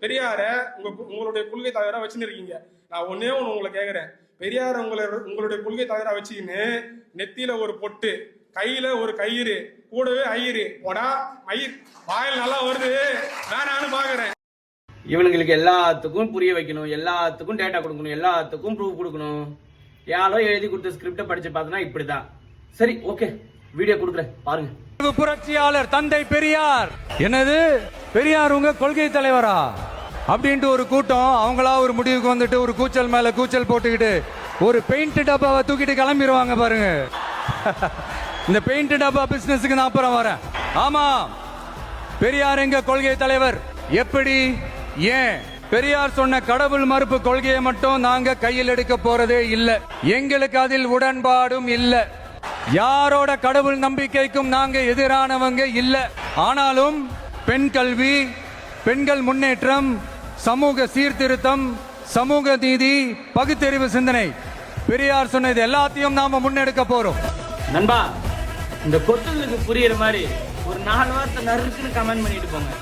பெரியார உங்களுடைய கொள்கை தலைவரா வச்சுன்னு இருக்கீங்க. நான் ஒன்னே ஒண்ணு உங்களை கேக்குறேன். பெரியார உங்களுடைய கொள்கை தலைவரா வச்சுக்கின்னு நெத்தியில ஒரு பொட்டு, கையில ஒரு கயிறு, கூடவே ஐயரு போடா மயிர் வாயில் நல்லா வருது வேணான்னு பாக்குறேன். இவனுங்களுக்கு எல்லாத்துக்கும் புரிய வைக்கணும், எல்லாத்துக்கும் டேட்டா கொடுக்கணும், எல்லாத்துக்கும் ப்ரூஃப் கொடுக்கணும். யாரோ எழுதி கொடுத்த ஸ்கிரிப்டை படிச்சு பார்த்தோன்னா இப்படிதான். சரி, ஓகே, வீடியோ கொடுக்குறேன் பாருங்க. புரட்சியாளர் தந்தை பெரியார், என்னது பெரியார் உங்க கொள்கை தலைவரா அப்படின்ட்டு ஒரு கூட்டம் அவங்களா ஒரு முடிவுக்கு வந்துட்டு ஒரு கூச்சல் மேல கூச்சல் போட்டுக்கிட்டு ஒரு பெயிண்ட் டப்பாவை தூக்கிட்டு கிளம்பிடுவாங்க பாருங்க. இந்த பெயிண்ட் டப்பா பிசினஸுக்கு நான் அப்புறம் வரேன். ஆமா, பெரியார் எங்க கொள்கை தலைவர். எப்படி, ஏன்? பெரியார் சொன்ன கடவுள் மறுப்பு கொள்கையை மட்டும் நாங்க கையில் எடுக்க போறதே இல்ல. எங்களுக்கு அதில் உடன்பாடும் இல்ல. யாரோட கடவுள் நம்பிக்கைக்கும் நாங்க எதிரானவங்க இல்ல. ஆனாலும் பெண் கல்வி, பெண்கள் முன்னேற்றம், சமூக சீர்திருத்தம், சமூக நீதி, பகுத்தறிவு சிந்தனை, பெரியார் சொன்னது எல்லாத்தையும் நாம முன்னெடுக்க போறோம். நண்பா, இந்த கொத்துகளுக்கு புரியுற மாதிரி ஒரு 4 வார்த்தை நறுக்குன்னு கமெண்ட் பண்ணிட்டு போங்க.